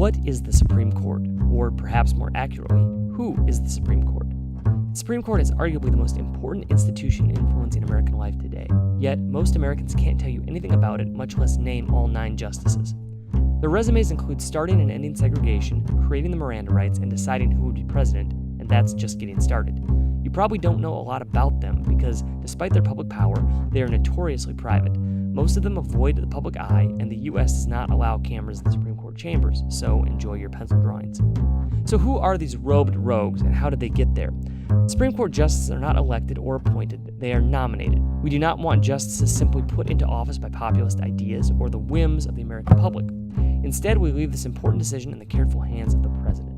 What is the Supreme Court? Or perhaps more accurately, who is the Supreme Court? The Supreme Court is arguably the most important institution influencing American life today, yet most Americans can't tell you anything about it, much less name all 9 justices. Their resumes include starting and ending segregation, creating the Miranda rights, and deciding who would be president, and that's just getting started. You probably don't know a lot about them because, despite their public power, they are notoriously private. Most of them avoid the public eye, and the U.S. does not allow cameras in the Supreme Court chambers, so enjoy your pencil drawings. So who are these robed rogues, and how did they get there? Supreme Court justices are not elected or appointed, they are nominated. We do not want justices simply put into office by populist ideas or the whims of the American public. Instead, we leave this important decision in the careful hands of the president.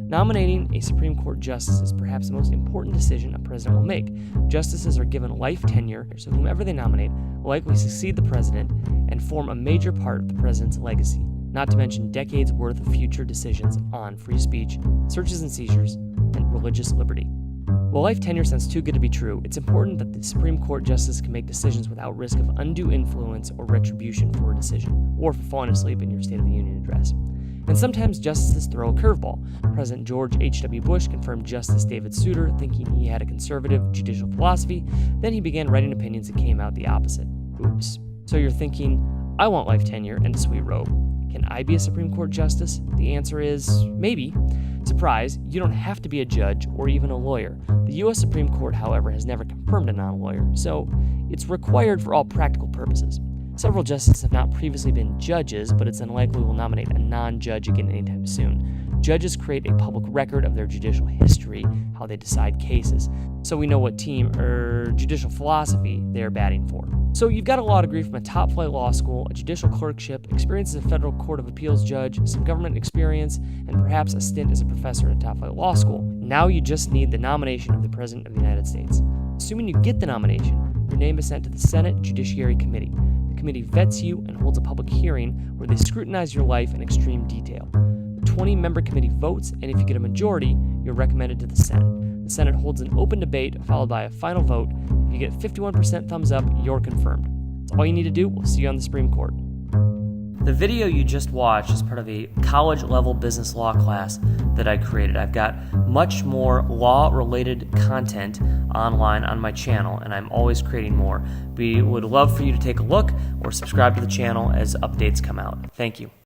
Nominating a Supreme Court justice is perhaps the most important decision a president will make. Justices are given life tenure, so whomever they nominate will likely succeed the president and form a major part of the president's legacy, not to mention decades worth of future decisions on free speech, searches and seizures, and religious liberty. While life tenure sounds too good to be true, it's important that the Supreme Court justice can make decisions without risk of undue influence or retribution for a decision, or for falling asleep in your State of the Union address. And sometimes justices throw a curveball. President George H.W. Bush confirmed Justice David Souter, thinking he had a conservative judicial philosophy. Then he began writing opinions that came out the opposite. Oops. So you're thinking, I want life tenure and a sweet robe. Can I be a Supreme Court justice? The answer is maybe. Surprise, you don't have to be a judge or even a lawyer. The U.S. Supreme Court, however, has never confirmed a non-lawyer, so it's required for all practical purposes. Several justices have not previously been judges, but it's unlikely we'll nominate a non-judge again anytime soon. Judges create a public record of their judicial history, how they decide cases, so we know what team or judicial philosophy they're batting for. So you've got a law degree from a top-flight law school, a judicial clerkship, experience as a federal court of appeals judge, some government experience, and perhaps a stint as a professor at a top-flight law school. Now you just need the nomination of the President of the United States. Assuming you get the nomination, your name is sent to the Senate Judiciary Committee. The committee vets you and holds a public hearing where they scrutinize your life in extreme detail. The 20-member committee votes, and if you get a majority, you're recommended to the Senate. The Senate holds an open debate followed by a final vote. If you get 51% thumbs up, you're confirmed. That's all you need to do. We'll see you on the Supreme Court. The video you just watched is part of a college-level business law class that I created. I've got much more law-related content online on my channel, and I'm always creating more. We would love for you to take a look or subscribe to the channel as updates come out. Thank you.